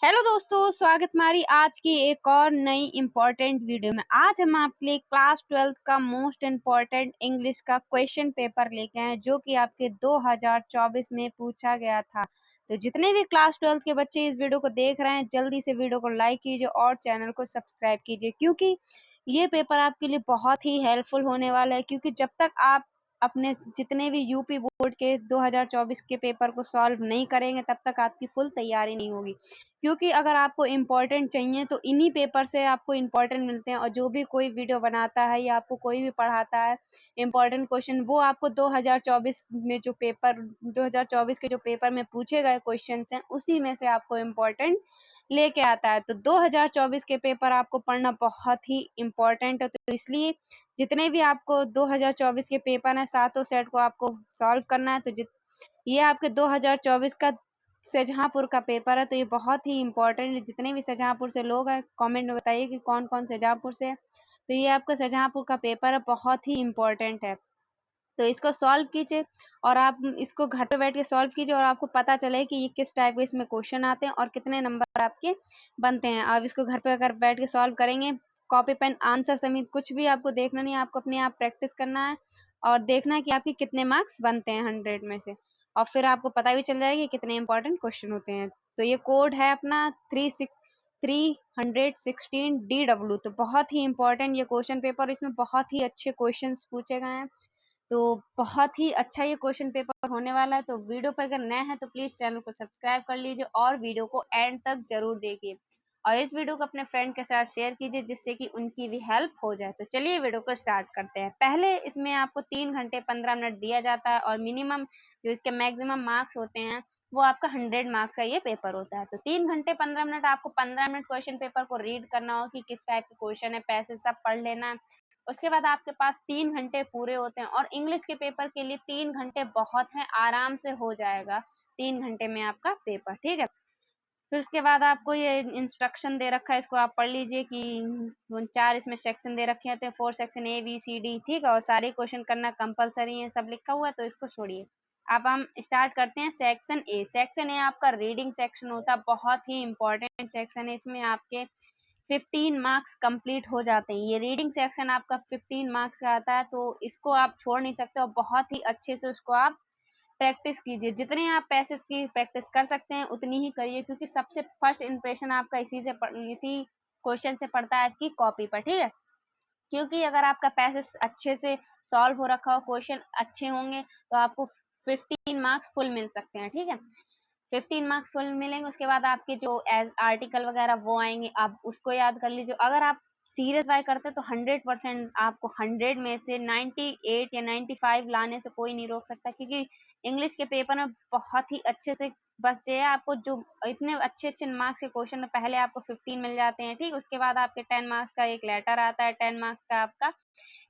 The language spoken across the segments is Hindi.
हेलो दोस्तों, स्वागत हमारी आज की एक और नई इम्पोर्टेंट वीडियो में। आज हम आपके लिए क्लास 12 का मोस्ट इम्पोर्टेंट इंग्लिश का क्वेश्चन पेपर लेके आए हैं जो कि आपके 2024 में पूछा गया था। तो जितने भी क्लास 12 के बच्चे इस वीडियो को देख रहे हैं, जल्दी से वीडियो को लाइक कीजिए और चैनल को सब्सक्राइब कीजिए, क्योंकि ये पेपर आपके लिए बहुत ही हेल्पफुल होने वाला है। क्योंकि जब तक आप अपने जितने भी यूपी बोर्ड के 2024 के पेपर को सॉल्व नहीं करेंगे, तब तक आपकी फुल तैयारी नहीं होगी। क्योंकि अगर आपको इम्पोर्टेंट चाहिए तो इन्हीं पेपर से आपको इम्पोर्टेंट मिलते हैं, और जो भी कोई वीडियो बनाता है या आपको कोई भी पढ़ाता है इम्पोर्टेंट क्वेश्चन, वो आपको 2024 में जो पेपर 2024 के जो पेपर में पूछे गए क्वेश्चन हैं, उसी में से आपको इम्पोर्टेंट लेके आता है। तो 2024 के पेपर आपको पढ़ना बहुत ही इम्पोर्टेंट है, तो इसलिए जितने भी आपको 2024 के पेपर हैं, सातों सेट को आपको सॉल्व करना है। तो ये आपके 2024 का शाहजहाँपुर का पेपर है, तो ये बहुत ही इम्पोर्टेंट है। जितने भी शाहजहाँपुर से लोग हैं, कमेंट में बताइए कि कौन कौन शाहजहाँपुर से है। तो ये आपका शाहजहाँपुर का पेपर है, बहुत ही इम्पोर्टेंट है। तो इसको सॉल्व कीजिए और आप इसको घर पे बैठ के सॉल्व कीजिए, और आपको पता चले कि ये किस टाइप के इसमें क्वेश्चन आते हैं और कितने नंबर आपके बनते हैं। अब इसको घर पे अगर बैठ के सॉल्व करेंगे, कॉपी पेन आंसर समेत कुछ भी आपको देखना नहीं है, आपको अपने आप प्रैक्टिस करना है और देखना है कि आपके कितने मार्क्स बनते हैं 100 में से, और फिर आपको पता भी चल जाएगा कि कितने इंपॉर्टेंट क्वेश्चन होते हैं। तो ये कोड है अपना 316DW। तो बहुत ही इंपॉर्टेंट ये क्वेश्चन पेपर, इसमें बहुत ही अच्छे क्वेश्चंस पूछे गए हैं। तो बहुत ही अच्छा ये क्वेश्चन पेपर होने वाला है। तो वीडियो पर अगर नए हैं तो प्लीज चैनल को सब्सक्राइब कर लीजिए और वीडियो को एंड तक जरूर देखिए, और इस वीडियो को अपने फ्रेंड के साथ शेयर कीजिए जिससे कि उनकी भी हेल्प हो जाए। तो चलिए वीडियो को स्टार्ट करते हैं। पहले इसमें आपको 3 घंटे 15 मिनट दिया जाता है, और मिनिमम जो इसके मैक्सिमम मार्क्स होते हैं वो आपका 100 मार्क्स का ये पेपर होता है। तो 3 घंटे 15 मिनट आपको 15 मिनट क्वेश्चन पेपर को रीड करना हो कि किस टाइप के क्वेश्चन है, पैसेज सब पढ़ लेना है। उसके बाद आपके पास 3 घंटे पूरे होते हैं, और इंग्लिश के पेपर के लिए 3 घंटे बहुत हैं, आराम से हो जाएगा 3 घंटे में आपका पेपर, ठीक है। फिर उसके बाद आपको ये इंस्ट्रक्शन दे रखा है, इसको आप पढ़ लीजिए कि 4 इसमें सेक्शन दे रखे होते हैं, 4 सेक्शन ABCD, ठीक है, और सारे क्वेश्चन करना कंपलसरी है, सब लिखा हुआ है। तो इसको छोड़िए, अब हम स्टार्ट करते हैं सेक्शन ए। सेक्शन ए आपका रीडिंग सेक्शन होता है, बहुत ही इंपॉर्टेंट सेक्शन है। इसमें आपके 15 मार्क्स कंप्लीट हो जाते हैं। ये रीडिंग सेक्शन आपका 15 मार्क्स का आता है, तो इसको आप छोड़ नहीं सकते, और बहुत ही अच्छे से उसको आप प्रैक्टिस कीजिए। जितने आप पैसेज की प्रैक्टिस कर सकते हैं उतनी ही करिए, क्योंकि सबसे फर्स्ट इंप्रेशन आपका इसी क्वेश्चन से पड़ता है आपकी कॉपी पर, ठीक है। क्योंकि अगर आपका पैसेज अच्छे से सॉल्व हो रखा हो, क्वेश्चन अच्छे होंगे, तो आपको 15 मार्क्स फुल मिल सकते हैं, ठीक है। 15 मार्क्स फुल मिलेंगे। उसके बाद आपके जो आर्टिकल वगैरह वो आएंगे, आप उसको याद कर लीजिए। अगर आप सीरियस बाय करते हैं तो 100% आपको 100 में से 98 या 95 लाने से कोई नहीं रोक सकता, क्योंकि इंग्लिश के पेपर में बहुत ही अच्छे से, बस ये है आपको जो इतने अच्छे अच्छे मार्क्स के क्वेश्चन में पहले आपको 15 मिल जाते हैं, ठीक। उसके बाद आपके 10 मार्क्स का एक लेटर आता है, 10 मार्क्स का आपका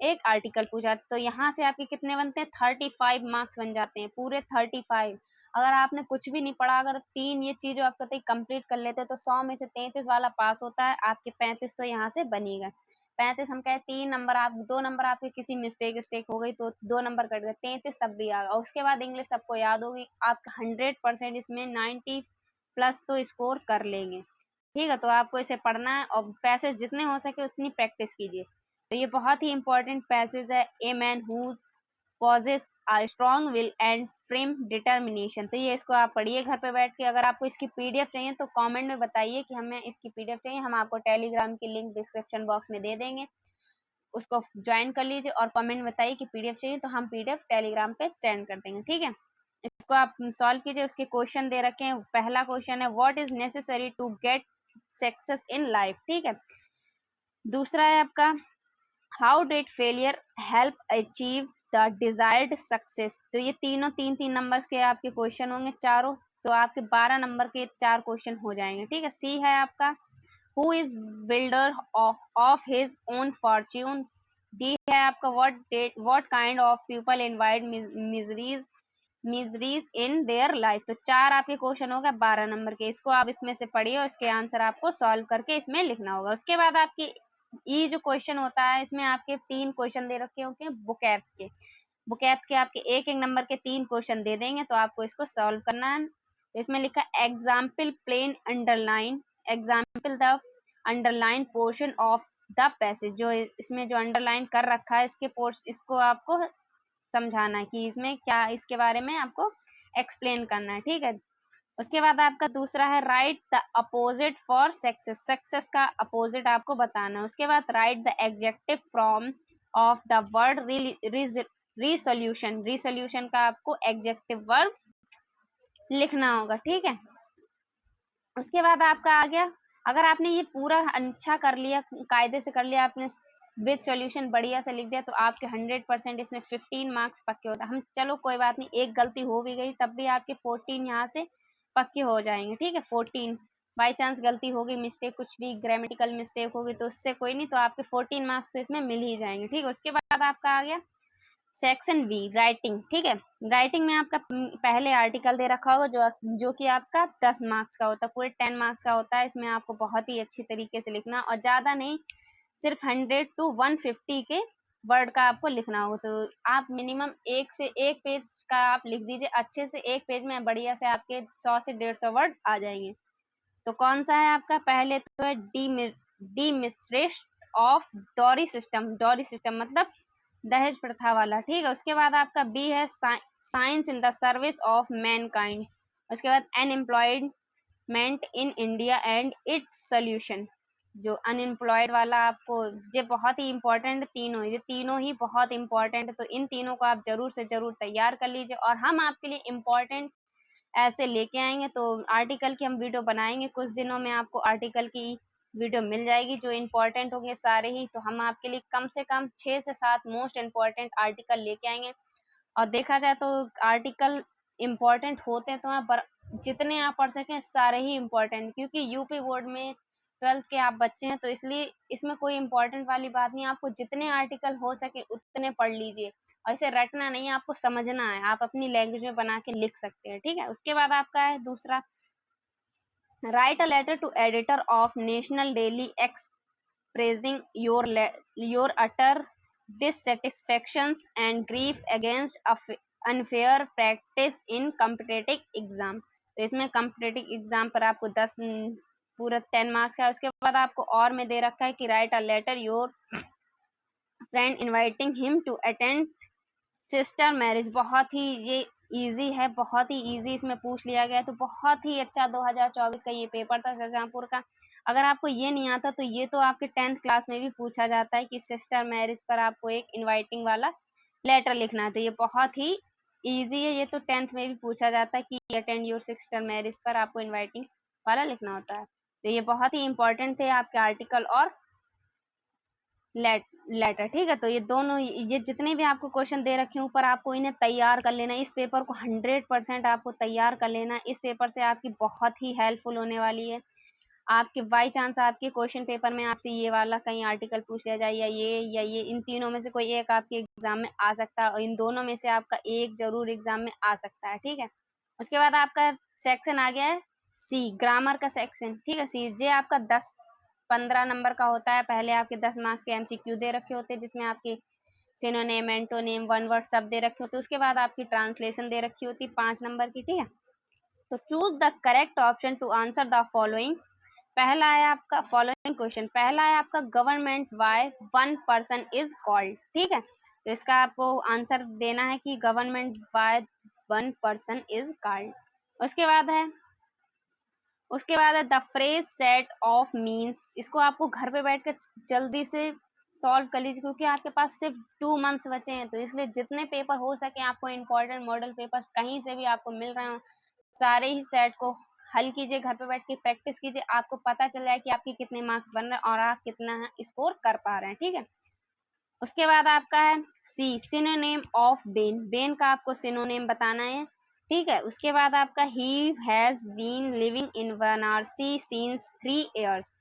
एक आर्टिकल पूछा, तो यहाँ से आपके कितने बनते हैं, 35 मार्क्स बन जाते हैं, पूरे 35। अगर आपने कुछ भी नहीं पढ़ा, अगर 3 ये चीज़ आप कहते कंप्लीट कर लेते तो 100 में से 33 वाला पास होता है, आपके 35 तो यहाँ से बनी गए। 35 हम कहे 3 नंबर, आप 2 नंबर आपके किसी मिस्टेक हो गई तो 2 नंबर कट गए, 33 सब भी आ गया। और उसके बाद इंग्लिश सबको याद होगी, आप 100% इसमें 90 प्लस तो स्कोर कर लेंगे, ठीक है। तो आपको इसे पढ़ना है, और पैसेज जितने हो सके उतनी प्रैक्टिस कीजिए। तो ये बहुत ही इंपॉर्टेंट पैसेज है, a man who possess a strong will and firm determination। तो ये इसको आप पढ़िए घर पे बैठ के। अगर आपको इसकी PDF चाहिए तो कमेंट में बताइए कि हमें इसकी PDF चाहिए, हम आपको टेलीग्राम की लिंक डिस्क्रिप्शन बॉक्स में दे देंगे, उसको ज्वाइन कर लीजिए और कमेंट में बताइए कि PDF चाहिए, तो हम PDF टेलीग्राम पे सेंड कर देंगे, ठीक है। इसको आप सॉल्व कीजिए। उसके क्वेश्चन दे रखे हैं। पहला क्वेश्चन है, what is necessary to get success in life, ठीक है। दूसरा है आपका, how did failure help achieve the desired success. तो ये तीनों 3-3 नंबर्स के आपके क्वेश्चन होंगे चारों, तो आपके 12 नंबर के 4 क्वेश्चन हो जाएंगे, ठीक है। सी है आपका, who is builder of his own Fortune. D है आपका, what kind of people invite miseries in their life. तो 4 आपके क्वेश्चन हो गए 12 नंबर के, इसको आप इसमें से पढ़िए और इसके आंसर आपको सॉल्व करके इसमें लिखना होगा। उसके बाद आपकी ये जो क्वेश्चन होता है, इसमें आपके 3 क्वेश्चन दे रखे होंगे बुकैप के। बुकैप्स के आपके एक एक नंबर के 3 क्वेश्चन दे देंगे, तो आपको इसको सॉल्व करना है। तो इसमें लिखा example plain underline, example the underline portion of the passage, जो इसमें जो अंडरलाइन कर रखा है इसके पोर्शन, इसको आपको समझाना है कि इसमें क्या, इसके बारे में आपको एक्सप्लेन करना है। ठीक है, उसके बाद आपका दूसरा है right the opposite for success, success का अपोजिट आपको बताना है। उसके बाद right the adjective from of the word resolution, resolution का आपको एग्जेक्टिव वर्ड लिखना होगा। ठीक है, उसके बाद आपका आ गया, अगर आपने ये पूरा अच्छा कर लिया, कायदे से कर लिया, आपने विद सॉल्यूशन बढ़िया से लिख दिया, तो आपके 100% इसमें 15 मार्क्स पक्के होता है। हम चलो कोई बात नहीं, एक गलती हो भी गई तब भी आपके 14 यहाँ से पक्के हो जाएंगे। ठीक है, 14 बाई चांस गलती होगी, मिस्टेक, कुछ भी ग्रामेटिकल मिस्टेक होगी तो उससे कोई नहीं, तो आपके 14 मार्क्स तो इसमें मिल ही जाएंगे। ठीक है, उसके बाद आपका आ गया सेक्शन बी राइटिंग। ठीक है, राइटिंग में आपका पहले आर्टिकल दे रखा होगा जो कि आपका 10 मार्क्स का होता है, पूरे 10 मार्क्स का होता है। इसमें आपको बहुत ही अच्छी तरीके से लिखना, और ज़्यादा नहीं, सिर्फ 100 to 150 के वर्ड का आपको लिखना होगा। तो आप मिनिमम एक पेज का आप लिख दीजिए अच्छे से, एक पेज में बढ़िया से आपके 100 से 150 वर्ड आ जाएंगे। तो कौन सा है आपका, पहले तो है demonstration of dowry system, dowry system मतलब दहेज प्रथा वाला। ठीक है, उसके बाद आपका बी है science in the service of Mankind. उसके बाद unemployment in India and its solution, जो अनएम्प्लॉयड वाला आपको, ये बहुत ही इंपॉर्टेंट, तीनों, ये तीनों ही बहुत इंपॉर्टेंट है। तो इन तीनों को आप जरूर से जरूर तैयार कर लीजिए, और हम आपके लिए इम्पोर्टेंट ऐसे लेके आएंगे। तो आर्टिकल की हम वीडियो बनाएंगे, कुछ दिनों में आपको आर्टिकल की वीडियो मिल जाएगी, जो इम्पोर्टेंट होंगे सारे ही। तो हम आपके लिए कम से कम 6 से 7 मोस्ट इम्पोर्टेंट आर्टिकल लेके आएंगे। और देखा जाए तो आर्टिकल इम्पोर्टेंट होते हैं तो आप जितने आप पढ़ सकें सारे ही इम्पोर्टेंट, क्योंकि यूपी बोर्ड में 12th के आप बच्चे हैं, तो इसलिए इसमें कोई इम्पोर्टेंट वाली बात नहीं, आपको जितने आर्टिकल हो सके उतने पढ़ लीजिए। और इसे रटना नहीं है, आपको समझना है, आप अपनी लैंग्वेज में बना के लिख सकते हैं। ठीक है, उसके बाद आपका है दूसरा, write a letter to editor of national daily expressing your utter dissatisfactions and grief against unfair practice in competitive exam। तो इसमें competitive exam पर आपको 10 पूरा 10 मार्क्स का है। उसके बाद आपको और में दे रखा है कि write a letter your friend inviting him to attend sister marriage. बहुत ही ये इजी है, बहुत ही इजी इसमें पूछ लिया गया है। तो बहुत ही अच्छा 2024 का ये पेपर था शाहजहांपुर का। अगर आपको ये नहीं आता तो ये तो आपके 10th क्लास में भी पूछा जाता है कि सिस्टर मैरिज पर आपको एक इनवाइटिंग वाला लेटर लिखना है। तो ये बहुत ही इजी है, ये तो 10th में भी पूछा जाता है कि अटेंड योर सिस्टर मैरिज पर आपको इन्वाइटिंग वाला लिखना होता है। तो ये बहुत ही इंपॉर्टेंट थे आपके आर्टिकल और लेटर। ठीक है, तो ये दोनों, ये जितने भी आपको क्वेश्चन दे रखे हैं ऊपर, आपको इन्हें तैयार कर लेना, इस पेपर को 100% आपको तैयार कर लेना। इस पेपर से आपकी बहुत ही हेल्पफुल होने वाली है। आपके बाई चांस आपके क्वेश्चन पेपर में आपसे ये वाला कहीं आर्टिकल पूछ लिया जाए, या ये इन तीनों में से कोई एक आपके एग्जाम में आ सकता है, और इन दोनों में से आपका एक जरूर एग्जाम में आ सकता है। ठीक है, उसके बाद आपका सेक्शन आ गया है सी, ग्रामर का सेक्शन। ठीक है, सी जे आपका 10-15 नंबर का होता है। पहले आपके 10 मार्क्स के एमसीक्यू दे रखे होते हैं, जिसमें आपके सिनोनिम, एंटोनिम, वन वर्ड सब दे रखे होते हैं। उसके बाद आपकी ट्रांसलेशन दे रखी होती है 5 नंबर की। ठीक है, तो choose the correct option to answer the following. पहला है आपका फॉलोइंग क्वेश्चन, पहला है आपका government by one person is called. ठीक है, तो इसका आपको आंसर देना है कि government by one person is called. उसके बाद है the phrase set off means. इसको आपको घर पे बैठ कर जल्दी से सॉल्व कर लीजिए, क्योंकि आपके पास सिर्फ 2 मंथ्स बचे हैं। तो इसलिए जितने पेपर हो सके आपको इंपॉर्टेंट मॉडल पेपर्स कहीं से भी आपको मिल रहे हो, सारे ही सेट को हल कीजिए, घर पे बैठ के प्रैक्टिस कीजिए, आपको पता चल जाए कि आपके कितने मार्क्स बन रहे हैं और आप कितना स्कोर कर पा रहे हैं। ठीक है, उसके बाद आपका है सी, सिनोनिम ऑफ बेन, बेन का आपको सिनोनिम बताना है। ठीक है, उसके बाद आपका he has been living in Varanasi since 3 years।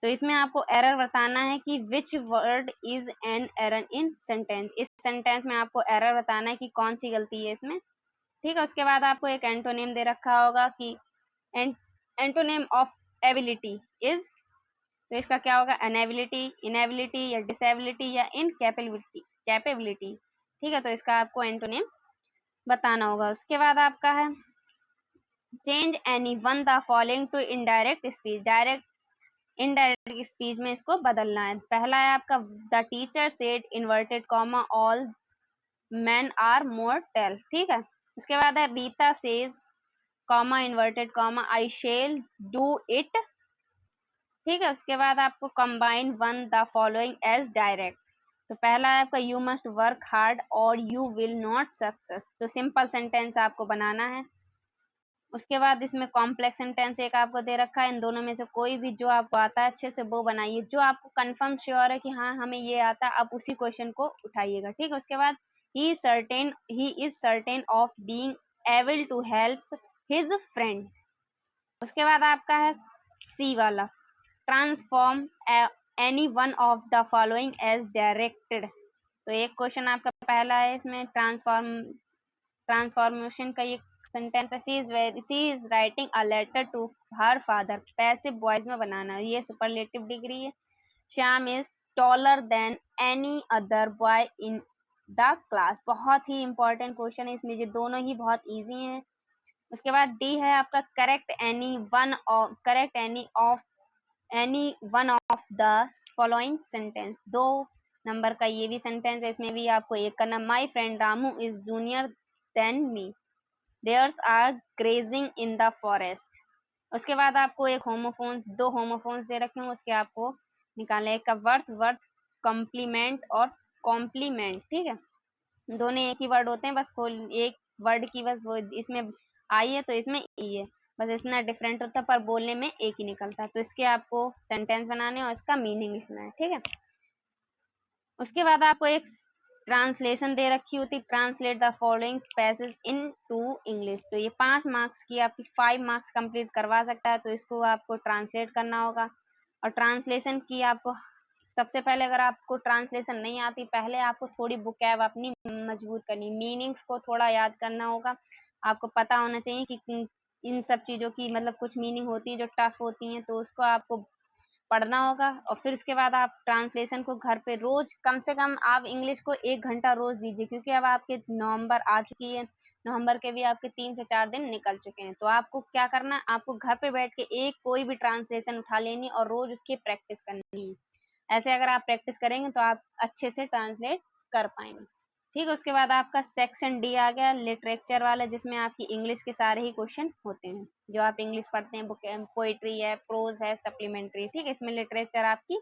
तो इसमें आपको एरर बताना है कि which word is an error in sentence, इस सेंटेंस में आपको एरर बताना है कि कौन सी गलती है इसमें। ठीक है, उसके बाद आपको एक एंटोनिम दे रखा होगा कि एंटोनिम ऑफ एबिलिटी इज, तो इसका क्या होगा, अनएबिलिटी, इनएबिलिटी, या डिसेबिलिटी, या इनकैपेबिलिटी, कैपेबिलिटी। ठीक है, तो इसका आपको एंटोनिम बताना होगा। उसके बाद आपका है change any one the following to indirect speech. Direct indirect speech में इसको बदलना है। पहला है आपका the teacher said inverted comma all men are mortal, ठीक है। उसके बाद है Rita says comma inverted comma I shall do it, ठीक है। उसके बाद आपको combine one the following as direct. तो पहला है आपका यू मस्ट वर्क हार्ड और यू विल नॉट सक्सेस, तो सिंपल सेंटेंस आपको बनाना है। उसके बाद इसमें कॉम्प्लेक्स सेंटेंस एक आपको दे रखा है, इन दोनों में से कोई भी जो आपको आता है अच्छे से वो बनाइए। जो आपको कंफर्म श्योर है कि हाँ हमें ये आता है, आप उसी क्वेश्चन को उठाइएगा, ठीक है। उसके बाद he is certain of being able to help his friend. उसके बाद आपका है सी वाला, transform any one of the following as directed. तो एक क्वेश्चन आपका पहला है इसमें ट्रांसफॉर्मेशन का ये सेंटेंस है, she is writing a letter to her father. Passive voice में बनाना, ये सुपरलेटिव डिग्री है। Shyam is taller than any other boy in the class. बहुत ही इंपॉर्टेंट क्वेश्चन है, इसमें ये दोनों ही बहुत इजी हैं। उसके बाद डी है आपका any one of the following sentence. 2 number का ये भी सेंटेंस है, इसमें भी आपको एक करना। My friend Ramu is junior than me, deers are grazing in the forest. उसके बाद आपको एक होमोफोन्स, 2 होमोफोन्स दे रखे होंगे, उसके आपको निकालना है। एक का वर्थ, कॉम्प्लीमेंट और कॉम्प्लीमेंट, ठीक है। दोनों एक ही वर्ड होते हैं, बस एक वर्ड की बस वो इसमें आई है तो इसमें ई है, बस इतना डिफरेंट होता है, पर बोलने में एक ही निकलता है। तो इसके आपको सेंटेंस बनाने और इसका मीनिंग लिखना है, ठीक है। उसके बाद आपको एक ट्रांसलेशन दे रखी होती, translate the following passage into English. तो ये 5 मार्क्स की आपकी 5 मार्क्स कंप्लीट करवा सकता है, तो इसको आपको ट्रांसलेट करना होगा। और ट्रांसलेशन की आपको सबसे पहले, अगर आपको ट्रांसलेशन नहीं आती, पहले आपको थोड़ी बुकैब अपनी मजबूत करनी, मीनिंग्स को थोड़ा याद करना होगा। आपको पता होना चाहिए कि इन सब चीज़ों की मतलब कुछ मीनिंग होती है जो टफ होती हैं, तो उसको आपको पढ़ना होगा। और फिर उसके बाद आप ट्रांसलेशन को घर पे रोज कम से कम आप इंग्लिश को 1 घंटा रोज दीजिए, क्योंकि अब आपके नवंबर आ चुकी है, नवंबर के भी आपके 3 से 4 दिन निकल चुके हैं। तो आपको क्या करना है, आपको घर पे बैठ के एक कोई भी ट्रांसलेशन उठा लेनी और रोज उसकी प्रैक्टिस करनी है। ऐसे अगर आप प्रैक्टिस करेंगे तो आप अच्छे से ट्रांसलेट कर पाएंगे, ठीक है। उसके बाद आपका सेक्शन डी आ गया, लिटरेचर वाला, जिसमें आपकी इंग्लिश के सारे ही क्वेश्चन होते हैं जो आप इंग्लिश पढ़ते हैं। बुक पोइट्री है, प्रोज है, सप्लीमेंट्री, ठीक है। इसमें लिटरेचर आपकी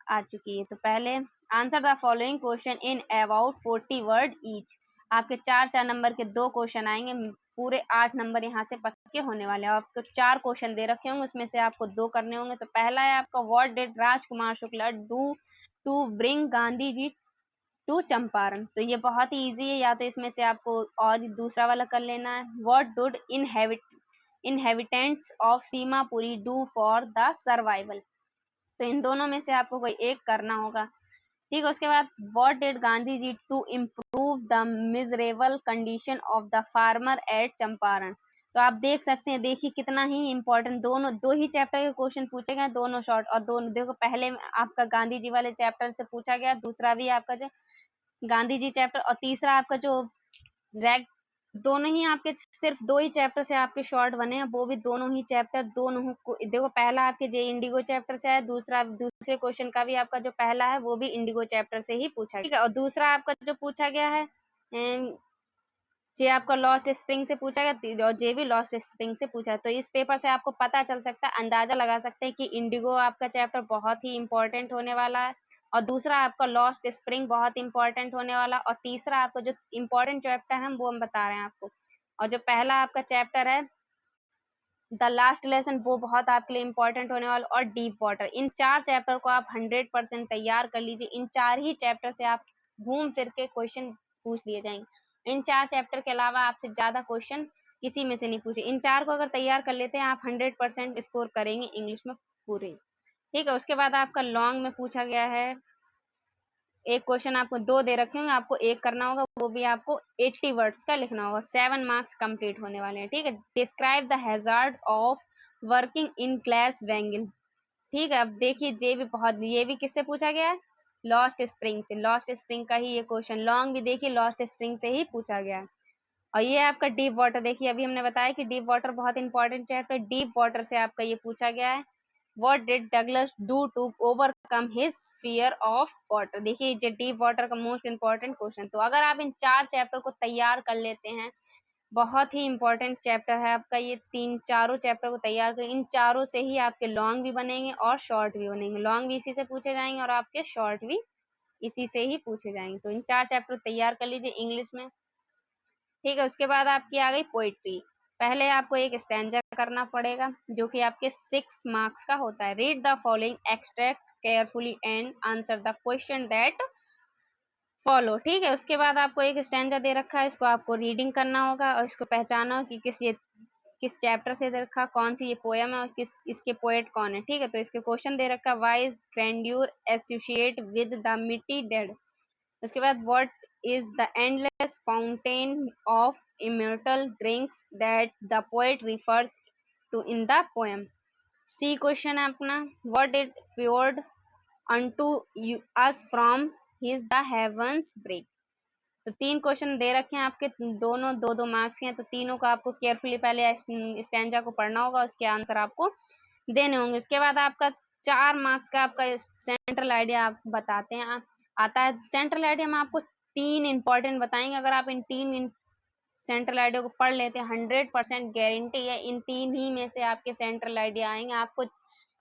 आ चुकी है। तो पहले answer the following question in about 40 word each. आपके 4 4 नंबर के 2 क्वेश्चन आएंगे, पूरे 8 नंबर यहाँ से पक्के होने वाले हैं। आपको 4 क्वेश्चन दे रखे होंगे, उसमें से आपको 2 करने होंगे। तो पहला है आपका what did Rajkumar Shukla do to bring Gandhi ji to Champaran. तो ये बहुत ही इजी है, या तो इसमें से आपको और दूसरा वाला कर लेना है। What dude inhabitants of Seemapuri do for the survival. तो इन दोनों में से आपको कोई एक करना होगा, ठीक है। उसके बाद what did Gandhi ji to improve the miserable condition of the farmer at Champaran. तो आप देख सकते हैं, देखिए कितना ही इंपॉर्टेंट, दोनों 2 ही चैप्टर के क्वेश्चन पूछे गए, दोनों शॉर्ट। और दोनों देखो, पहले आपका गांधी जी वाले चैप्टर से पूछा गया, दूसरा भी आपका जो गांधी जी चैप्टर, और तीसरा आपका जो रैग, दोनों ही आपके सिर्फ 2 ही चैप्टर से आपके शॉर्ट बने हैं, वो भी दोनों ही चैप्टर, दोनों को देखो, पहला आपके जे इंडिगो चैप्टर से है, दूसरा दूसरे क्वेश्चन का भी आपका जो पहला है वो भी इंडिगो चैप्टर से ही पूछा गया, ठीक है। और दूसरा आपका जो पूछा गया है जे आपका लॉस्ट स्प्रिंग से पूछा गया, और जे भी लॉस्ट स्प्रिंग से पूछा है। तो इस पेपर से आपको पता चल सकता है, अंदाजा लगा सकते हैं कि इंडिगो आपका चैप्टर बहुत ही इंपॉर्टेंट होने वाला है, और दूसरा आपका लॉस्ट स्प्रिंग बहुत इंपॉर्टेंट होने वाला, और तीसरा आपका जो इंपॉर्टेंट चैप्टर है वो हम बता रहे हैं आपको। और जो पहला आपका चैप्टर है द लास्ट लेसन, वो बहुत आपके लिए इंपॉर्टेंट होने वाला, और डीप वाटर। इन 4 चैप्टर को आप 100% तैयार कर लीजिए। इन 4 ही चैप्टर से आप घूम फिर के क्वेश्चन पूछ लिए जाएंगे। इन 4 चैप्टर के अलावा आपसे ज्यादा क्वेश्चन किसी में से नहीं पूछे। इन 4 को अगर तैयार कर लेते हैं आप 100% स्कोर करेंगे इंग्लिश में पूरे, ठीक है। उसके बाद आपका लॉन्ग में पूछा गया है, एक क्वेश्चन आपको 2 दे रखे होंगे, आपको एक करना होगा, वो भी आपको 80 वर्ड्स का लिखना होगा। 7 मार्क्स कंप्लीट होने वाले हैं, ठीक है। Describe the hazards of working in glass bangle, ठीक है। अब देखिए, ये भी किससे पूछा गया है, लॉस्ट स्प्रिंग से। लॉस्ट स्प्रिंग का ही ये क्वेश्चन, लॉन्ग भी देखिए लॉस्ट स्प्रिंग से ही पूछा गया है। और ये आपका डीप वाटर, देखिए अभी हमने बताया कि डीप वाटर बहुत इंपॉर्टेंट चैप्टर, डीप वाटर से आपका ये पूछा गया है। What did Douglas do to overcome his fear of water, देखिए ये डीप वाटर का मोस्ट इंपॉर्टेंट क्वेश्चन। तो अगर आप इन 4 चैप्टर को तैयार कर लेते हैं, बहुत ही इंपॉर्टेंट चैप्टर है आपका ये, चारों चैप्टर को तैयार कर, इन चारों से ही आपके लॉन्ग भी बनेंगे और शॉर्ट भी बनेंगे। लॉन्ग भी इसी से पूछे जाएंगे और आपके शॉर्ट भी इसी से ही पूछे जाएंगे। तो इन 4 चैप्टर तैयार कर लीजिए इंग्लिश में, ठीक है। उसके बाद आपकी आ गई पोइट्री। पहले आपको एक स्टैंजा करना पड़ेगा जो कि आपके 6 मार्क्स का होता है। Read the following extract carefully and answer the question that follow, ठीक है। उसके बाद आपको एक स्टैंजा दे रखा है, इसको आपको रीडिंग करना होगा और इसको पहचानो कि किस चैप्टर से दे रखा, कौन सी ये पोयम है और किस इसके पोएट कौन है, ठीक है। तो इसके क्वेश्चन दे रखा, why is grandeur associate with the mighty dead. उसके बाद what is the endless fountain of immortal drinks that the poet refers to in the poem. C question है अपना, what it poured unto you us from his the heavens break। तो 3 क्वेश्चन दे रखे हैं आपके, दोनों 2-2 मार्क्स के हैं। तो तीनों को आपको केयरफुली पहले स्टैंजा को पढ़ना होगा, उसके आंसर आपको देने होंगे। उसके बाद आपका 4 मार्क्स का आपका सेंट्रल आइडिया आप बताते हैं आता है। सेंट्रल आइडिया में आपको 3 इंपॉर्टेंट बताएंगे, अगर आप इन 3 सेंट्रल आइडिया को पढ़ लेते हैं 100% गारंटी है इन 3 ही में से आपके सेंट्रल आइडिया आएंगे। आपको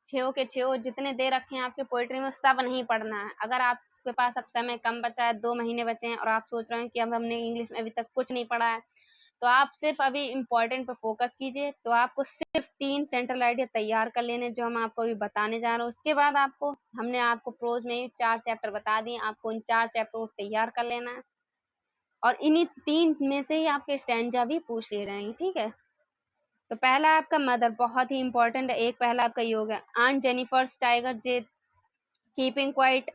6 के 6 जितने दे रखे हैं आपके पोएट्री में सब नहीं पढ़ना है। अगर आपके पास अब समय कम बचा है, 2 महीने बचे हैं और आप सोच रहे हैं कि अब हमने इंग्लिश में अभी तक कुछ नहीं पढ़ा है, तो आप सिर्फ अभी इम्पोर्टेंट पे फोकस कीजिए। तो आपको सिर्फ 3 सेंट्रल आइडिया तैयार कर लेने जो हम आपको अभी बताने जा रहे हैं। उसके बाद हमने आपको प्रोज में 4 चैप्टर बता दिए, आपको उन 4 चैप्टर को तैयार कर लेना है और इन्हीं 3 में से ही आपके स्टैंजा भी पूछ लिए जाएंगे, ठीक है। तो पहला आपका मदर बहुत ही इंपॉर्टेंट है, एक पहला आपका ये हो गया, आंट जेनिफर्स टाइगर जे कीपिंग क्वाइट,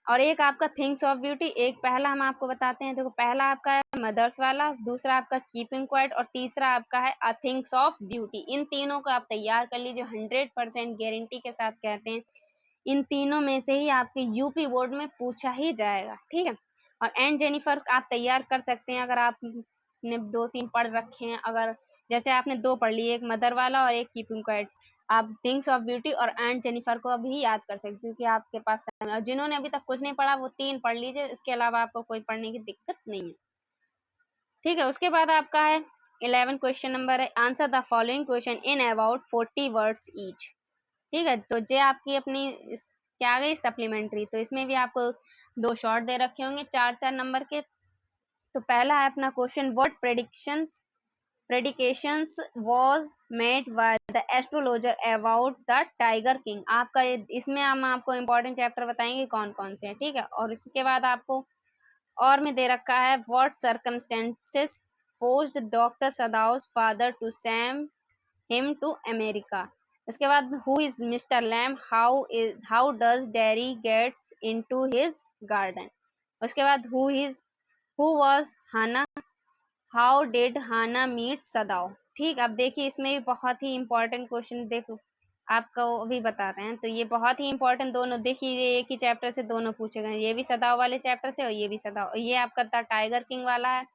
और एक आपका थिंग्स ऑफ ब्यूटी। एक पहला हम आपको बताते हैं, देखो पहला आपका है मदर्स वाला, दूसरा आपका कीपिंग क्वाइट और तीसरा आपका है अ थिंग्स ऑफ ब्यूटी। इन तीनों को आप तैयार कर लीजिए, 100% गारंटी के साथ कहते हैं इन तीनों में से ही आपके यूपी बोर्ड में पूछा ही जाएगा, ठीक है। और एंड जेनिफर आप तैयार कर सकते हैं अगर आपने 2-3 पढ़ रखे हैं, अगर जैसे आपने 2 पढ़ लिए, एक मदर वाला और एक कीपिंग क्वाइट, आप थिंग्स ऑफ ब्यूटी और एंड जेनिफर को अभी याद कर सकते हैं क्योंकि आपके पास समय। और जिन्होंने अभी तक कुछ नहीं पढ़ा वो 3 पढ़ लीजिए, इसके अलावा आपको कोई पढ़ने की दिक्कत नहीं है, ठीक है। उसके बाद आपका है 11 क्वेश्चन नंबर है, answer the following question in about 40 words each, ठीक है। तो ये आपकी अपनी क्या गई सप्लीमेंट्री, तो इसमें भी आपको 2 शॉर्ट दे रखे होंगे 4-4 नंबर के। तो पहला है अपना question, what predictions was made by the astrologer about the tiger king. आपका इसमें हम आपको इम्पोर्टेंट चैप्टर बताएंगे कौन कौन से हैं, ठीक है। और इसके बाद आपको और में दे रखा है, what circumstances forced doctor Sadao's father to send him to America. उसके बाद who is mister Lamb, how does Derry gets into his garden. उसके बाद who was Hana, how did Hana meet Sadao, ठीक। अब देखिए इसमें भी बहुत ही इंपॉर्टेंट क्वेश्चन, देखो आपको अभी बता रहे हैं। तो ये बहुत ही इंपॉर्टेंट, दोनों देखिए ये एक ही चैप्टर से दोनों पूछे गए, ये भी सदाओ वाले चैप्टर से और ये भी सदाओ, ये आपका था टाइगर किंग वाला है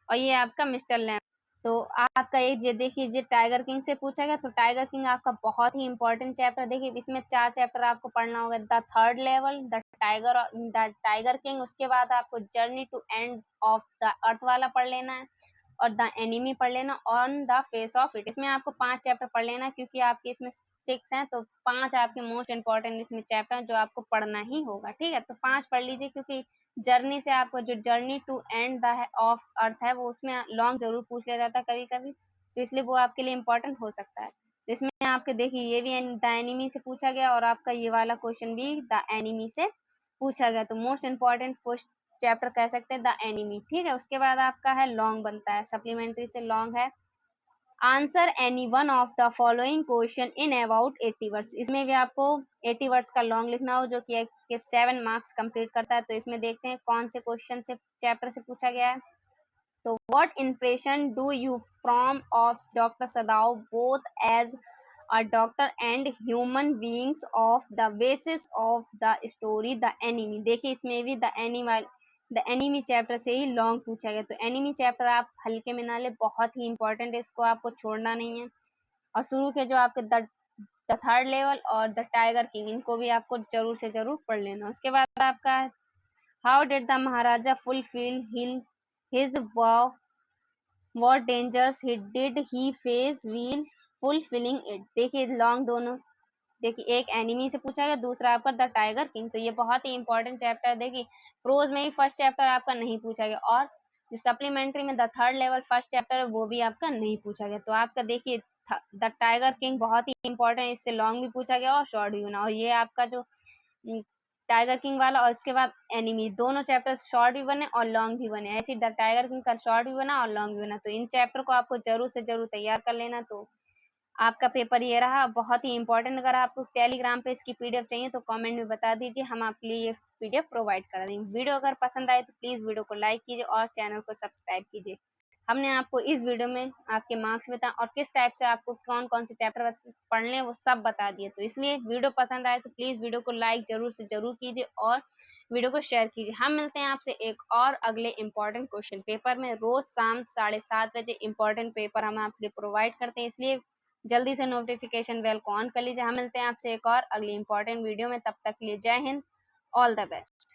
और ये आपका मिस्टर लैम। तो आपका ये देखिए ये टाइगर किंग से पूछा गया, तो टाइगर किंग आपका बहुत ही इंपॉर्टेंट चैप्टर। देखिए इसमें 4 चैप्टर आपको पढ़ना होगा, the third level, the tiger king, उसके बाद आपको journey to end of the earth वाला पढ़ लेना है और द एनिमी पढ़ लेना, on the face of it. इसमें आपको 5 चैप्टर पढ़ लेना क्योंकि आपके इसमें 6 हैं, तो 5 आपके मोस्ट इंपॉर्टेंट इसमें चैप्टर हैं जो आपको पढ़ना ही होगा, ठीक है। तो 5 पढ़ लीजिए क्योंकि जर्नी से आपको जो journey to end the of earth है वो उसमें लॉन्ग जरूर पूछ लिया जाता है कभी कभी, तो इसलिए वो आपके लिए इम्पोर्टेंट हो सकता है। तो इसमें आपके देखिए ये भी द एनिमी से पूछा गया और आपका ये वाला क्वेश्चन भी द एनिमी से पूछा गया, तो मोस्ट इंपॉर्टेंट चैप्टर कह सकते हैं द एनिमी, ठीक है। उसके बाद आपका है लॉन्ग बनता है, सप्लीमेंट्री से लॉन्ग है, answer any one of the following question in about 80 words. इसमें भी आपको 80 वर्ड्स का लॉन्ग लिखना हो जो कि 7 मार्क्स कंप्लीट करता है। तो इसमें देखते हैं कौन से क्वेश्चन से चैप्टर से पूछा गया है। तो what impression do you from of doctor Sadao both as a doctor and human beings of the basis of the story the enemy. देखिए इसमें भी द द एनिमी चैप्टर से ही लॉन्ग पूछा गया। तो एनिमी चैप्टर आप हल्के में ना ले, बहुत ही इंपॉर्टेंट है, इसको आपको छोड़ना नहीं है। और शुरू के जो आपके द थर्ड लेवल और द टाइगर किंग, इनको भी आपको जरूर से जरूर पढ़ लेना। उसके बाद आपका how did the Maharaja fulfil his wow, what dangers he did he face wheel fulfilling it. देखिए लॉन्ग दोनों, देखिए एक एनिमी से पूछा गया, दूसरा आपका द टाइगर किंग। तो ये बहुत ही इंपॉर्टेंट चैप्टर है। देखिए प्रोज में ही फर्स्ट चैप्टर आपका नहीं पूछा गया, और जो सप्लीमेंट्री में the third level first chapter है वो भी आपका नहीं पूछा गया। तो आपका देखिए द टाइगर किंग बहुत ही इंपॉर्टेंट है, इससे लॉन्ग भी पूछा गया और शॉर्ट भी बना। और ये आपका जो टाइगर किंग वाला और उसके बाद एनिमी, दोनों चैप्टर शॉर्ट भी बने और लॉन्ग भी बने। ऐसे द टाइगर किंग का शॉर्ट भी बना और लॉन्ग भी बना। तो इन चैप्टर को आपको जरूर से जरूर तैयार कर लेना। तो आपका पेपर ये रहा, बहुत ही इंपॉर्टेंट। अगर आपको टेलीग्राम पे इसकी पीडीएफ चाहिए तो कमेंट में बता दीजिए, हम आपके लिए ये पीडीएफ प्रोवाइड कर देंगे। वीडियो अगर पसंद आए तो प्लीज़ वीडियो को लाइक कीजिए और चैनल को सब्सक्राइब कीजिए। हमने आपको इस वीडियो में आपके मार्क्स बता और किस टाइप से आपको कौन कौन से चैप्टर पढ़ने हैं वो सब बता दिए। तो इसलिए वीडियो पसंद आए तो प्लीज़ वीडियो को लाइक जरूर से जरूर कीजिए और वीडियो को शेयर कीजिए। हम मिलते हैं आपसे एक और अगले इंपॉर्टेंट क्वेश्चन पेपर में। रोज शाम 7:30 बजे इंपॉर्टेंट पेपर हम आपके लिए प्रोवाइड करते हैं, इसलिए जल्दी से नोटिफिकेशन बेल को ऑन कर लीजिए। हम मिलते हैं आपसे एक और अगली इंपॉर्टेंट वीडियो में, तब तक के लिए जय हिंद, ऑल द बेस्ट।